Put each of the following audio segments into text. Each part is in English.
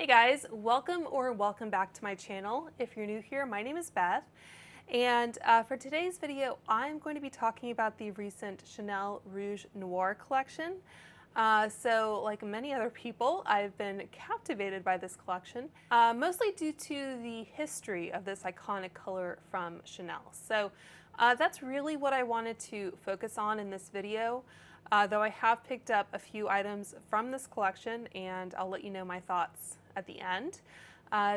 Hey guys, welcome back to my channel. If you're new here, my name is Beth, and for today's video, I'm going to be talking about the recent Chanel Rouge Noir collection. So like many other people, I've been captivated by this collection, mostly due to the history of this iconic color from Chanel. So that's really what I wanted to focus on in this video. Though I have picked up a few items from this collection, and I'll let you know my thoughts at the end.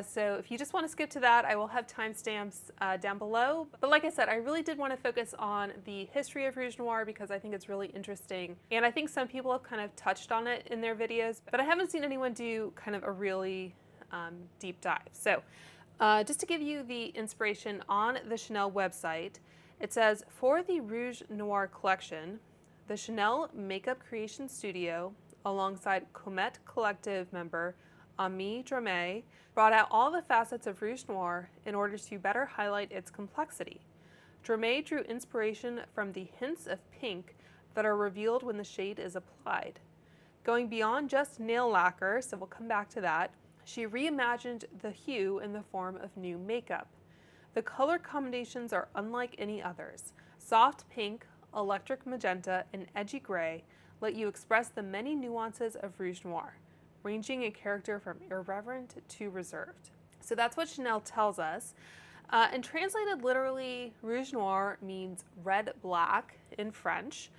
So if you just want to skip to that, I will have timestamps down below. But like I said, I really did want to focus on the history of Rouge Noir because I think it's really interesting. And I think some people have kind of touched on it in their videos, but I haven't seen anyone do kind of a really deep dive. So just to give you the inspiration on the Chanel website, it says, for the Rouge Noir collection, the Chanel Makeup Creation Studio, alongside Comet Collective member Ami Dramé, brought out all the facets of Rouge Noir in order to better highlight its complexity. Dramé drew inspiration from the hints of pink that are revealed when the shade is applied. Going beyond just nail lacquer, so we'll come back to that, she reimagined the hue in the form of new makeup. The color combinations are unlike any others. Soft pink, electric magenta, and edgy gray let you express the many nuances of Rouge Noir, ranging in character from irreverent to reserved. So that's what Chanel tells us. And translated literally, Rouge Noir means red-black in French.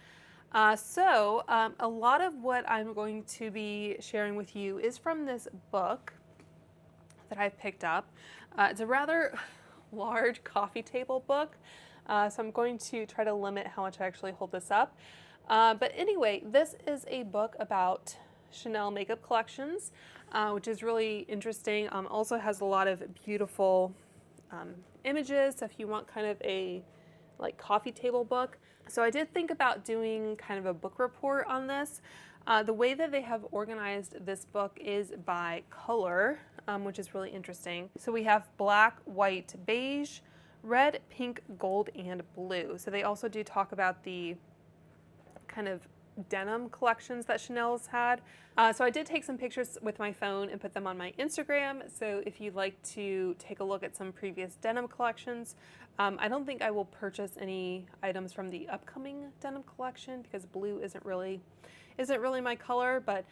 So a lot of what I'm going to be sharing with you is from this book that I've picked up. It's a rather large coffee table book. So I'm going to try to limit how much I actually hold this up. But anyway, this is a book about Chanel makeup collections, which is really interesting. Also has a lot of beautiful images, so if you want kind of a like coffee table book. So I did think about doing kind of a book report on this. The way that they have organized this book is by color, which is really interesting. So we have black, white, beige, red, pink, gold, and blue. So they also do talk about the kind of denim collections that Chanel's had. So I did take some pictures with my phone and put them on my Instagram. So if you'd like to take a look at some previous denim collections, I don't think I will purchase any items from the upcoming denim collection because blue isn't really my color. But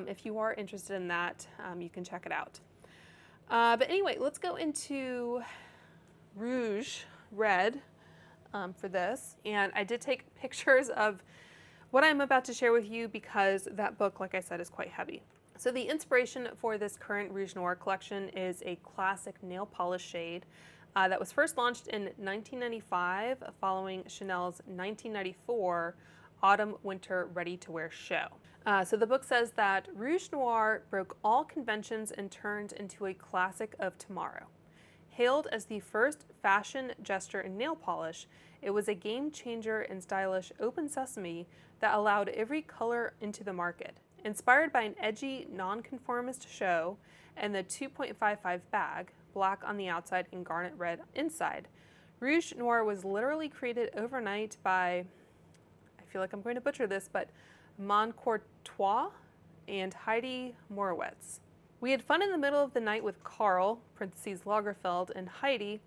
if you are interested in that, you can check it out. But anyway, let's go into Rouge Red for this, and I did take pictures of what I'm about to share with you because that book, like I said, is quite heavy. So the inspiration for this current Rouge Noir collection is a classic nail polish shade that was first launched in 1995 following Chanel's 1994 Autumn-Winter Ready-to-Wear show. So the book says that Rouge Noir broke all conventions and turned into a classic of tomorrow. Hailed as the first fashion gesture in nail polish, it was a game changer in stylish open sesame that allowed every color into the market. Inspired by an edgy, nonconformist show and the 2.55 bag, black on the outside and garnet red inside, Rouge Noir was literally created overnight by, I feel like I'm going to butcher this, but Moncourtois and Heidi Morowitz. We had fun in the middle of the night with Karl, parentheses Lagerfeld, and Heidi,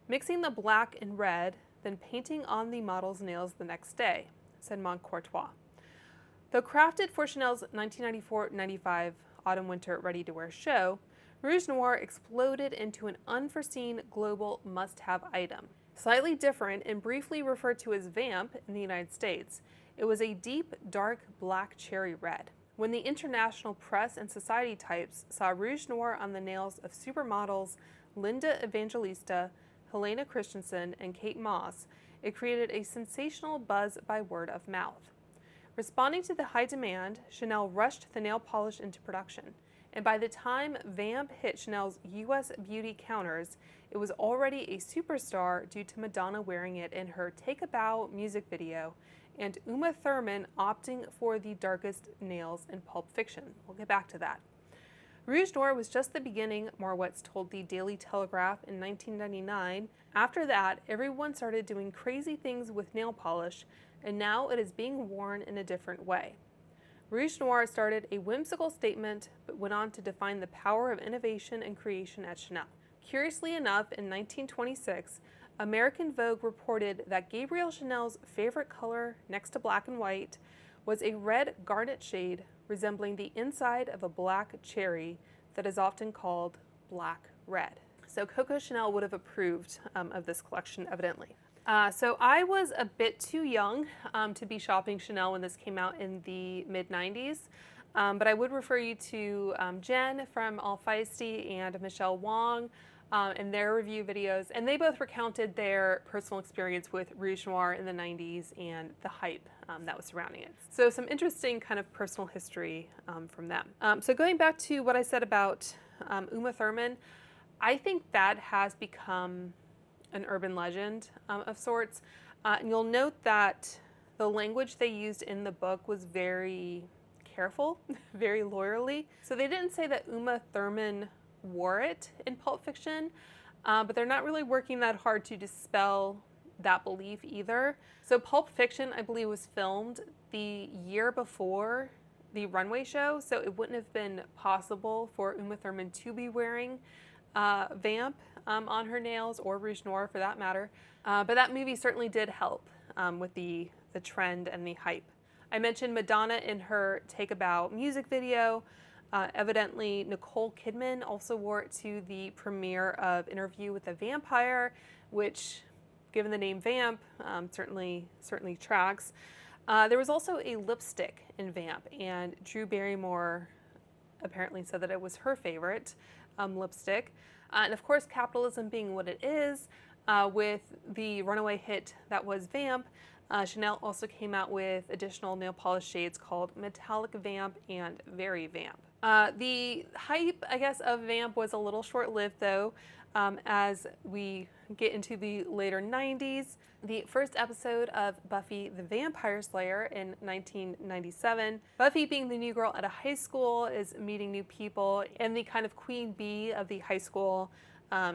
mixing the black and red, then painting on the model's nails the next day, said Moncourtois. Though crafted for Chanel's 1994-95 Autumn-Winter Ready-to-Wear show, Rouge Noir exploded into an unforeseen global must-have item. Slightly different and briefly referred to as Vamp in the United States, it was a deep, dark black cherry red. When the international press and society types saw Rouge Noir on the nails of supermodels Linda Evangelista, Helena Christensen, and Kate Moss, it created a sensational buzz by word of mouth. Responding to the high demand, Chanel rushed the nail polish into production, and by the time Vamp hit Chanel's U.S. beauty counters, it was already a superstar due to Madonna wearing it in her Take a Bow music video and Uma Thurman opting for the darkest nails in Pulp Fiction. We'll get back to that. Rouge Noir was just the beginning, Morowitz told the Daily Telegraph in 1999. After that, everyone started doing crazy things with nail polish, and now it is being worn in a different way. Rouge Noir started a whimsical statement, but went on to define the power of innovation and creation at Chanel. Curiously enough, in 1926, American Vogue reported that Gabrielle Chanel's favorite color next to black and white was a red garnet shade resembling the inside of a black cherry that is often called black red. So Coco Chanel would have approved of this collection, evidently. So I was a bit too young to be shopping Chanel when this came out in the mid-90s, but I would refer you to Jen from All Feisty and Michelle Wong and their review videos, and they both recounted their personal experience with Rouge Noir in the 90s and the hype that was surrounding it. So some interesting kind of personal history from them. So going back to what I said about Uma Thurman, I think that has become an urban legend of sorts. And you'll note that the language they used in the book was very careful, very lawyerly. So they didn't say that Uma Thurman wore it in Pulp Fiction, but they're not really working that hard to dispel that belief either. So Pulp Fiction, I believe, was filmed the year before the runway show, so it wouldn't have been possible for Uma Thurman to be wearing Vamp on her nails, or Rouge Noir for that matter. But that movie certainly did help with the trend and the hype. I mentioned Madonna in her Take a Bow music video. Evidently, Nicole Kidman also wore it to the premiere of Interview with a Vampire, which, given the name Vamp, certainly tracks. There was also a lipstick in Vamp, and Drew Barrymore apparently said that it was her favorite lipstick. And of course, capitalism being what it is, with the runaway hit that was Vamp, Chanel also came out with additional nail polish shades called Metallic Vamp and Very Vamp. The hype, I guess, of Vamp was a little short-lived though, as we get into the later 90s. The first episode of Buffy the Vampire Slayer in 1997. Buffy, being the new girl at a high school, is meeting new people, and the kind of queen bee of the high school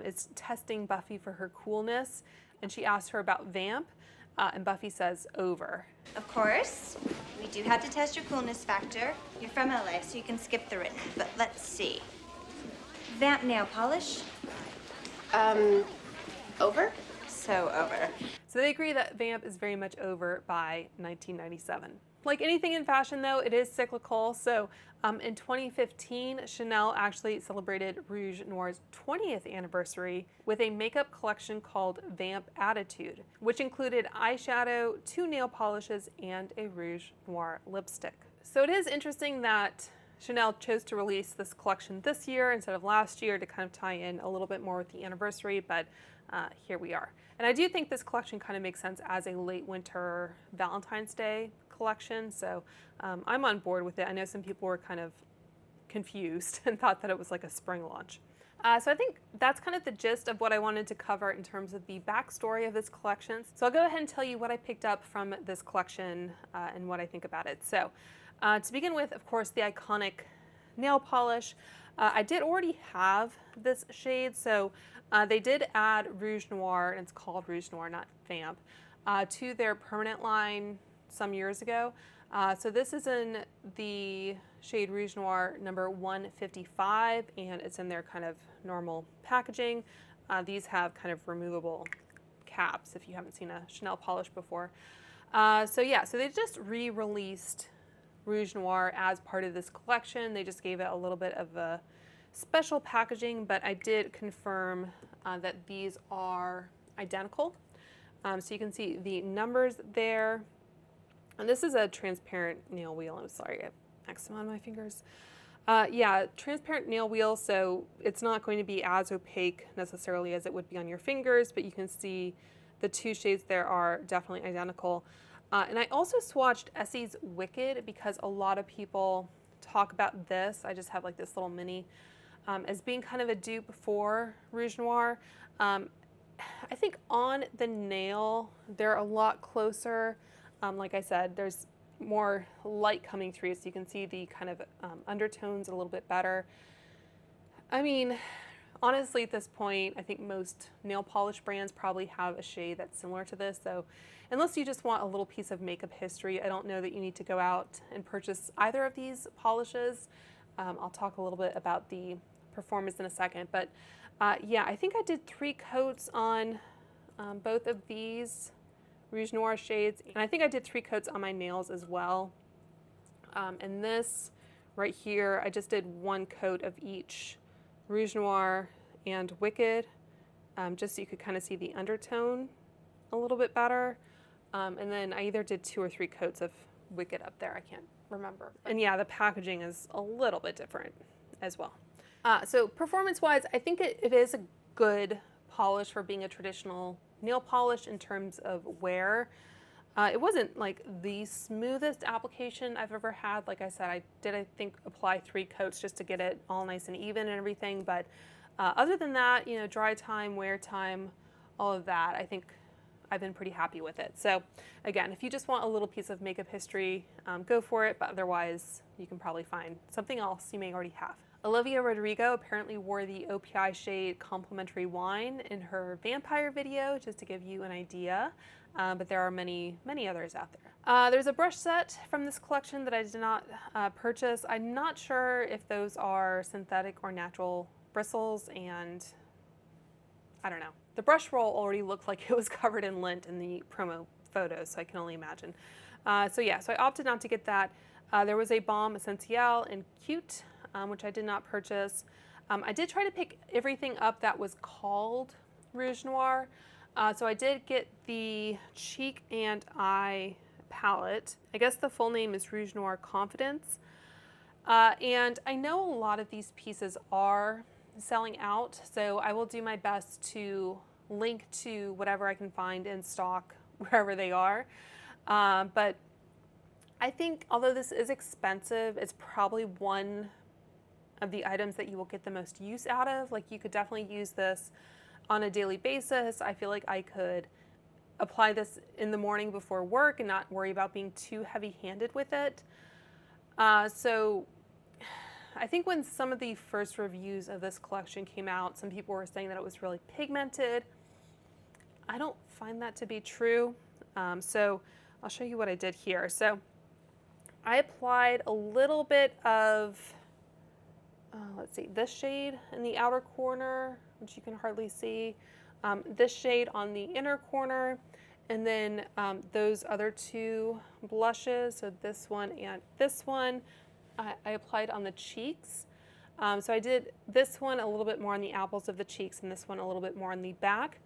is testing Buffy for her coolness, and she asks her about Vamp, and Buffy says, over. Of course. We do have to test your coolness factor. You're from LA, so you can skip the written, but let's see. Vamp nail polish? Over? So over. So they agree that Vamp is very much over by 1997. Like anything in fashion though, it is cyclical. So in 2015, Chanel actually celebrated Rouge Noir's 20th anniversary with a makeup collection called Vamp Attitude, which included eyeshadow, 2 nail polishes, and a Rouge Noir lipstick. So it is interesting that Chanel chose to release this collection this year instead of last year to kind of tie in a little bit more with the anniversary, but here we are. And I do think this collection kind of makes sense as a late winter Valentine's Day collection, so I'm on board with it. I know some people were kind of confused and thought that it was like a spring launch. So I think that's kind of the gist of what I wanted to cover in terms of the backstory of this collection. So I'll go ahead and tell you what I picked up from this collection and what I think about it. So to begin with, of course, the iconic nail polish. I did already have this shade, so they did add Rouge Noir, and it's called Rouge Noir, not Vamp, to their permanent line some years ago. So this is in the shade Rouge Noir number 155, and it's in their kind of normal packaging. These have kind of removable caps if you haven't seen a Chanel polish before. So yeah, so they just re-released Rouge Noir as part of this collection. They just gave it a little bit of a special packaging, but I did confirm that these are identical. So you can see the numbers there. And this is a transparent nail wheel. I'm sorry, I have eczema on my fingers. Yeah, transparent nail wheel, so it's not going to be as opaque necessarily as it would be on your fingers, but you can see the 2 shades there are definitely identical. And I also swatched Essie's Wicked because a lot of people talk about this. I just have like this little mini as being kind of a dupe for Rouge Noir. I think on the nail, they're a lot closer. Like I said, there's more light coming through, so you can see the kind of undertones a little bit better. I mean, Honestly, at this point, I think most nail polish brands probably have a shade that's similar to this. So unless you just want a little piece of makeup history, I don't know that you need to go out and purchase either of these polishes. I'll talk a little bit about the performance in a second. But yeah, I think I did 3 coats on both of these Rouge Noir shades. And I think I did 3 coats on my nails as well. And this right here, I just did 1 coat of each Rouge Noir and Wicked, just so you could kind of see the undertone a little bit better. And then I either did 2 or 3 coats of Wicked up there. I can't remember. And yeah, the packaging is a little bit different as well. So performance-wise, I think it is a good polish for being a traditional nail polish in terms of wear. It wasn't like the smoothest application I've ever had. Like I said, I think, apply 3 coats just to get it all nice and even and everything. But other than that, you know, dry time, wear time, all of that, I think I've been pretty happy with it. So again, if you just want a little piece of makeup history, go for it. But otherwise, you can probably find something else you may already have. Olivia Rodrigo apparently wore the OPI shade Complimentary Wine in her vampire video, just to give you an idea. But there are many, many others out there. There's a brush set from this collection that I did not purchase. I'm not sure if those are synthetic or natural bristles, and I don't know. The brush roll already looked like it was covered in lint in the promo photos, so I can only imagine. So yeah, so I opted not to get that. There was a Balm Essentiel in Cute, which I did not purchase. I did try to pick everything up that was called Rouge Noir. So I did get the Cheek and Eye palette. I guess the full name is Rouge Noir Confidence. And I know a lot of these pieces are selling out, so I will do my best to link to whatever I can find in stock wherever they are. But I think although this is expensive, it's probably one of the items that you will get the most use out of. Like, you could definitely use this on a daily basis. I feel like I could apply this in the morning before work and not worry about being too heavy-handed with it. So I think when some of the first reviews of this collection came out, some people were saying that it was really pigmented. I don't find that to be true. So I'll show you what I did here. So I applied a little bit of, let's see, this shade in the outer corner, which you can hardly see, this shade on the inner corner, and then those other 2 blushes, so this one and this one, I applied on the cheeks. So I did this one a little bit more on the apples of the cheeks and this one a little bit more on the back.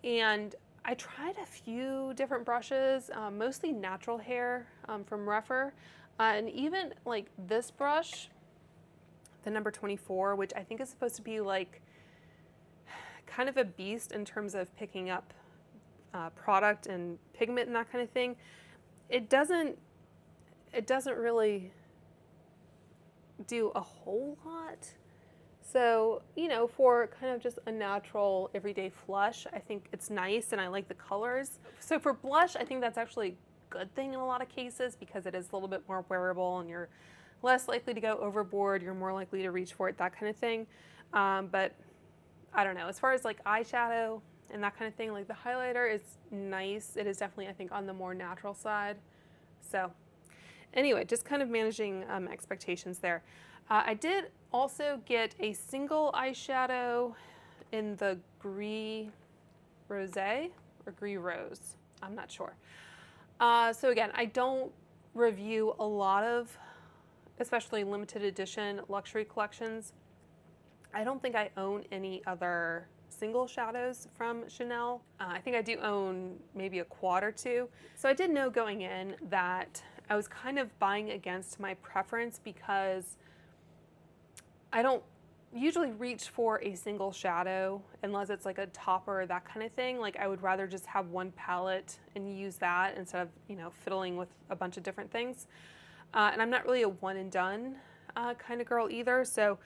And I tried a few different brushes, mostly natural hair from Rougher, and even like this brush, the number 24, which I think is supposed to be like kind of a beast in terms of picking up product and pigment and that kind of thing. It doesn't really do a whole lot. So, you know, for kind of just a natural everyday flush, I think it's nice and I like the colors. So for blush, I think that's actually a good thing in a lot of cases because it is a little bit more wearable and you're less likely to go overboard, you're more likely to reach for it, that kind of thing. But I don't know, as far as like eyeshadow and that kind of thing, like the highlighter is nice. It is definitely, I think, on the more natural side. So anyway, just kind of managing expectations there. I did also get a single eyeshadow in the Gris Rosé or Gris Rose. I'm not sure. So again, I don't review a lot of, especially limited edition luxury collections. I don't think I own any other single shadows from Chanel. I think I do own maybe a quad or 2. So I did know going in that I was kind of buying against my preference because I don't usually reach for a single shadow unless it's like a topper or that kind of thing. Like, I would rather just have one palette and use that instead of, you know, fiddling with a bunch of different things. And I'm not really a one and done kind of girl either. So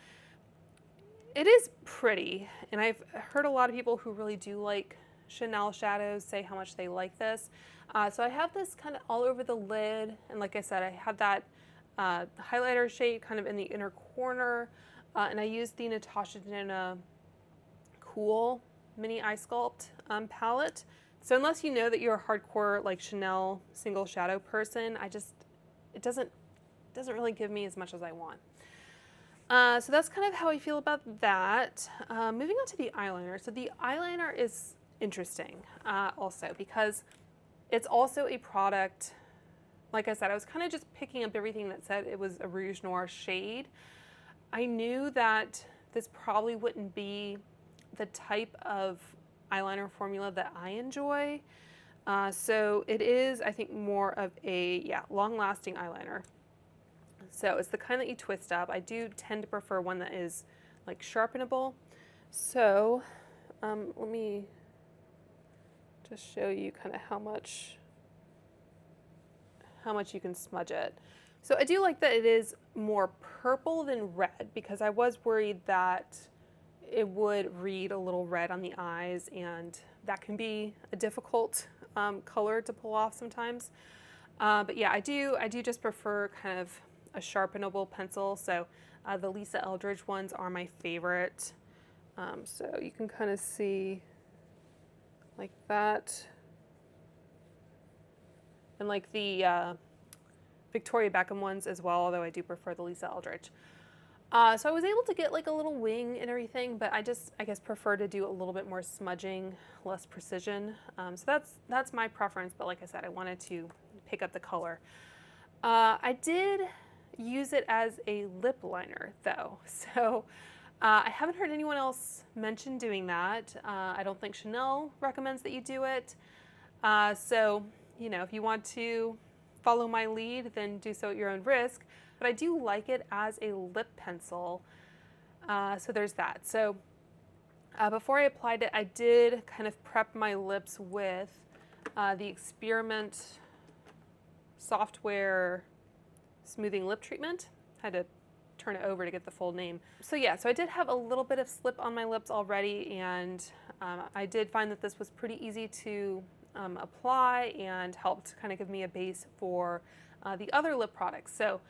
it is pretty. And I've heard a lot of people who really do like Chanel shadows say how much they like this. So I have this kind of all over the lid. And like I said, I have that highlighter shade kind of in the inner corner. And I used the Natasha Denona cool mini eye sculpt palette. So unless you know that you're a hardcore like Chanel single shadow person, it doesn't really give me as much as I want. So that's kind of how I feel about that. Moving on to the eyeliner. So the eyeliner is interesting also because it's also a product, like I said, I was kind of just picking up everything that said it was a Rouge Noir shade. I knew that this probably wouldn't be the type of eyeliner formula that I enjoy. So it is, I think, more of a, long-lasting eyeliner. So it's the kind that you twist up. I do tend to prefer one that is like sharpenable. So let me just show you kind of how much you can smudge it. So I do like that it is more purple than red because I was worried that it would read a little red on the eyes, and that can be a difficult color to pull off sometimes. But yeah, I do just prefer kind of a sharpenable pencil. So the Lisa Eldridge ones are my favorite. So you can kind of see like that. And like the Victoria Beckham ones as well, although I do prefer the Lisa Eldridge. So I was able to get like a little wing and everything, but I guess prefer to do a little bit more smudging, less precision. So that's my preference, but like I said, I wanted to pick up the color. I did use it as a lip liner though, so I haven't heard anyone else mention doing that. I don't think Chanel recommends that you do it. So, you know, if you want to follow my lead, then do so at your own risk. But I do like it as a lip pencil. So there's that. So before I applied it, I did kind of prep my lips with the Experiment Software Smoothing Lip Treatment. I had to turn it over to get the full name. So yeah, so I did have a little bit of slip on my lips already, and I did find that this was pretty easy to apply and helped kind of give me a base for the other lip products. So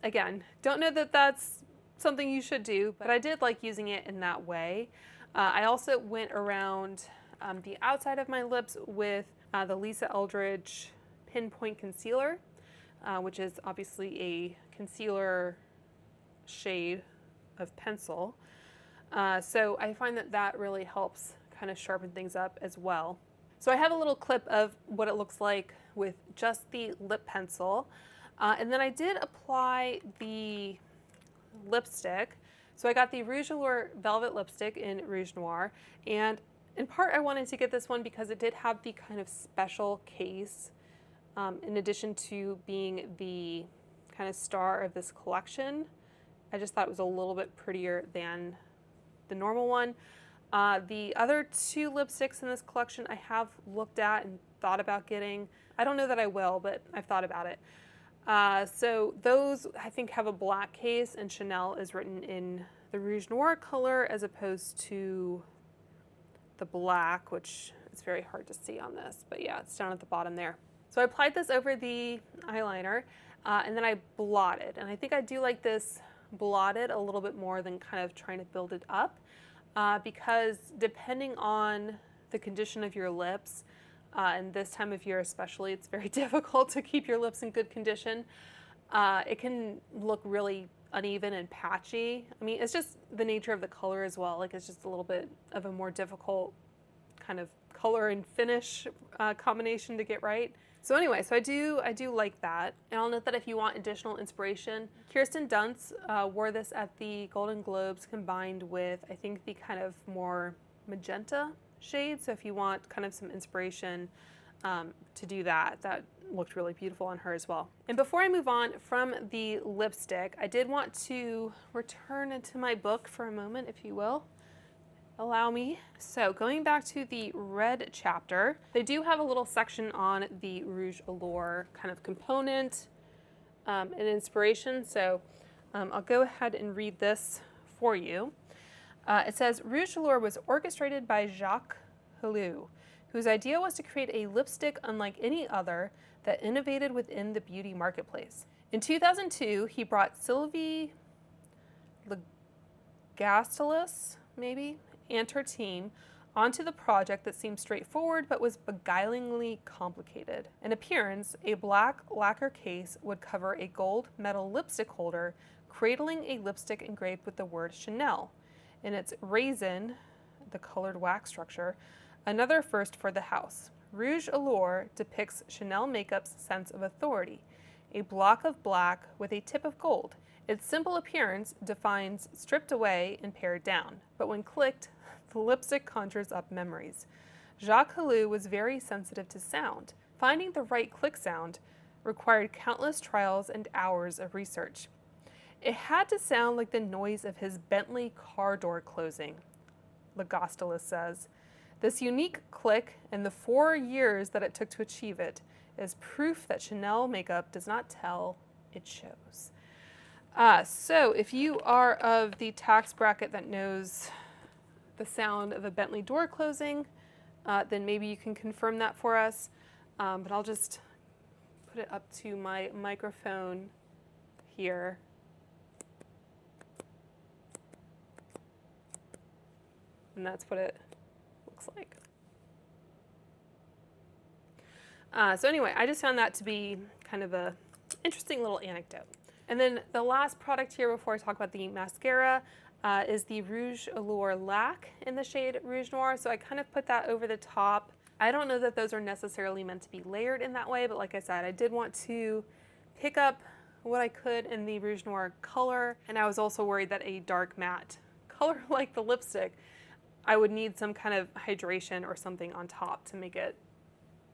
again, don't know that that's something you should do, but I did like using it in that way. I also went around the outside of my lips with the Lisa Eldridge Pinpoint Concealer, which is obviously a concealer shade of pencil. So I find that that really helps kind of sharpen things up as well. So I have a little clip of what it looks like with just the lip pencil. And then I did apply the lipstick. So I got the Rouge Allure Velvet Lipstick in Rouge Noir. And in part I wanted to get this one because it did have the kind of special case in addition to being the kind of star of this collection. I just thought it was a little bit prettier than the normal one. The other two lipsticks in this collection I have looked at and thought about getting. I don't know that I will, but I've thought about it. So those I think have a black case, and Chanel is written in the Rouge Noir color as opposed to the black, which is very hard to see on this, but yeah, it's down at the bottom there. So I applied this over the eyeliner and then I blotted, and I think I do like this blotted a little bit more than kind of trying to build it up because depending on the condition of your lips, and this time of year especially, it's very difficult to keep your lips in good condition. It can look really uneven and patchy. I mean, it's just the nature of the color as well. Like, it's just a little bit of a more difficult kind of color and finish combination to get right. So anyway, so I do like that. And I'll note that if you want additional inspiration, Kirsten Dunst wore this at the Golden Globes combined with, I think, the kind of more magenta shade. So if you want kind of some inspiration to do that, that looked really beautiful on her as well. And before I move on from the lipstick, I did want to return into my book for a moment, if you will. Allow me. So going back to the red chapter, they do have a little section on the Rouge Allure kind of component and inspiration. So I'll go ahead and read this for you. It says, Rouge Allure was orchestrated by Jacques Halou, whose idea was to create a lipstick unlike any other that innovated within the beauty marketplace. In 2002, he brought Sylvie Legastelis, maybe, and her team onto the project that seemed straightforward but was beguilingly complicated. In appearance, a black lacquer case would cover a gold metal lipstick holder, cradling a lipstick engraved with the word Chanel. In its raisin, the colored wax structure, another first for the house. Rouge Noir depicts Chanel makeup's sense of authority, a block of black with a tip of gold. Its simple appearance defines stripped away and pared down, but when clicked, the lipstick conjures up memories. Jacques Halou was very sensitive to sound. Finding the right click sound required countless trials and hours of research. It had to sound like the noise of his Bentley car door closing, Legostelis says. This unique click and the 4 years that it took to achieve it is proof that Chanel makeup does not tell, it shows. So if you are of the tax bracket that knows the sound of a Bentley door closing, then maybe you can confirm that for us. But I'll just put it up to my microphone here. And that's what it looks like. So anyway, I just found that to be kind of a interesting little anecdote. And then the last product here before I talk about the mascara is the Rouge Noir Lac in the shade Rouge Noir. So I kind of put that over the top. I don't know that those are necessarily meant to be layered in that way, but like I said, I did want to pick up what I could in the Rouge Noir color. And I was also worried that a dark matte color like the lipstick, I would need some kind of hydration or something on top to make it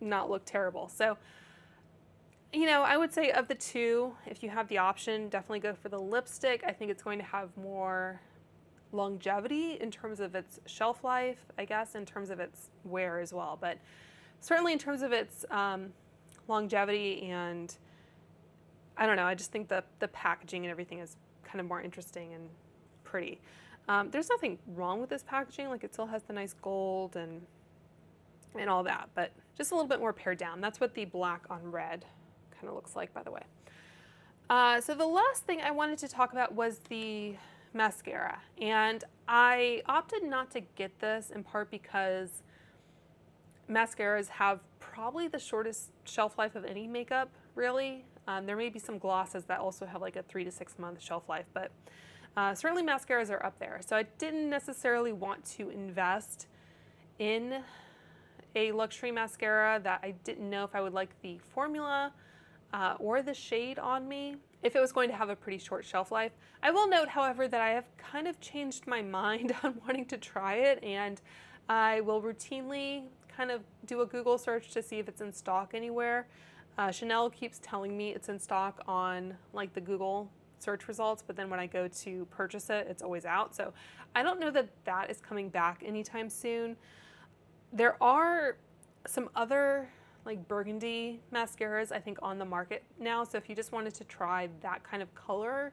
not look terrible. So, you know, I would say of the two, if you have the option, definitely go for the lipstick. I think it's going to have more longevity in terms of its shelf life, I guess, in terms of its wear as well. But certainly in terms of its longevity, and I don't know, I just think the packaging and everything is kind of more interesting and pretty. There's nothing wrong with this packaging. Like, it still has the nice gold and all that, but just a little bit more pared down. That's what the black on red kind of looks like, by the way. So the last thing I wanted to talk about was the mascara, and I opted not to get this in part because mascaras have probably the shortest shelf life of any makeup, really. There may be some glosses that also have like a 3 to 6 month shelf life, but certainly mascaras are up there. So I didn't necessarily want to invest in a luxury mascara that I didn't know if I would like the formula or the shade on me, if it was going to have a pretty short shelf life. I will note, however, that I have kind of changed my mind on wanting to try it, and I will routinely kind of do a Google search to see if it's in stock anywhere. Chanel keeps telling me it's in stock on like the Google search results, but then when I go to purchase it, it's always out. So I don't know that that is coming back anytime soon. There are some other like burgundy mascaras, I think, on the market now. So if you just wanted to try that kind of color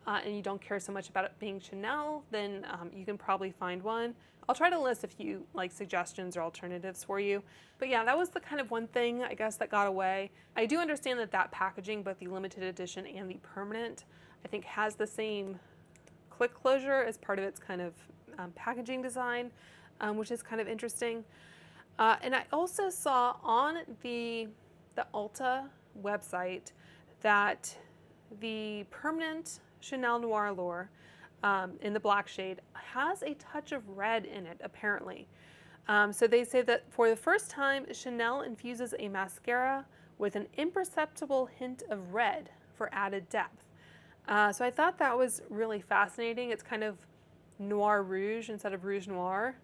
and you don't care so much about it being Chanel, then you can probably find one. I'll try to list a few like suggestions or alternatives for you. But yeah, that was the kind of one thing, I guess, that got away. I do understand that that packaging, both the limited edition and the permanent, I think has the same click closure as part of its kind of packaging design, which is kind of interesting. And I also saw on the Ulta website that the permanent Chanel Noir Allure in the black shade has a touch of red in it, apparently. So they say that for the first time, Chanel infuses a mascara with an imperceptible hint of red for added depth. So I thought that was really fascinating. It's kind of Noir Rouge instead of Rouge Noir,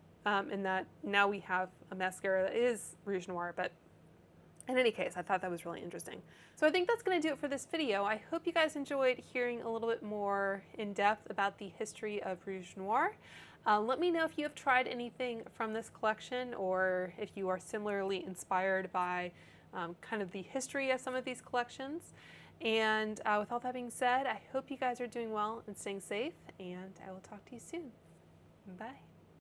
in that now we have a mascara that is Rouge Noir, but in any case, I thought that was really interesting. So I think that's going to do it for this video. I hope you guys enjoyed hearing a little bit more in depth about the history of Rouge Noir. Let me know if you have tried anything from this collection, or if you are similarly inspired by kind of the history of some of these collections. And with all that being said, I hope you guys are doing well and staying safe, and I will talk to you soon. Bye.